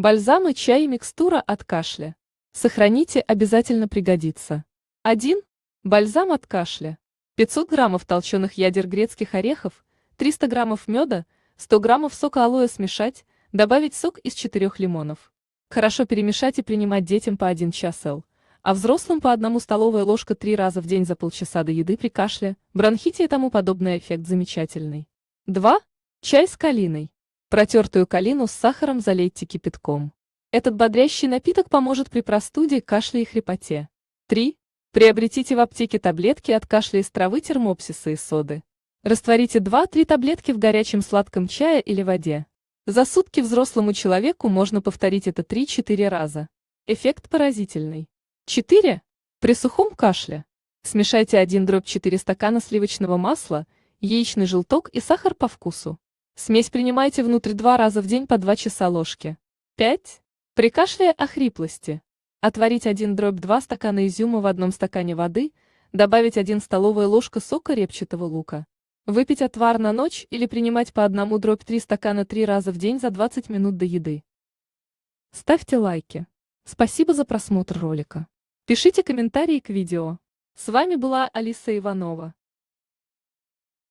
Бальзам и чай и микстура от кашля. Сохраните, обязательно пригодится. 1. Бальзам от кашля. 500 граммов толченых ядер грецких орехов, 300 граммов меда, 100 граммов сока алоэ смешать, добавить сок из 4 лимонов. Хорошо перемешать и принимать детям по 1 час л, а взрослым по 1 столовая ложка 3 раза в день за полчаса до еды при кашле, бронхите и тому подобное. Эффект замечательный. 2. Чай с калиной. Протертую калину с сахаром залейте кипятком. Этот бодрящий напиток поможет при простуде, кашле и хрипоте. 3. Приобретите в аптеке таблетки от кашля из травы термопсиса и соды. Растворите 2-3 таблетки в горячем сладком чае или воде. За сутки взрослому человеку можно повторить это 3-4 раза. Эффект поразительный. 4. При сухом кашле. Смешайте 1/4 стакана сливочного масла, яичный желток и сахар по вкусу. Смесь принимайте внутрь 2 раза в день по 2 часа ложки. 5. При кашле о хриплости. Отварить 1/2 стакана изюма в 1 стакане воды, добавить 1 столовая ложка сока репчатого лука. Выпить отвар на ночь или принимать по 1/3 стакана 3 раза в день за 20 минут до еды. Ставьте лайки. Спасибо за просмотр ролика. Пишите комментарии к видео. С вами была Алиса Иванова.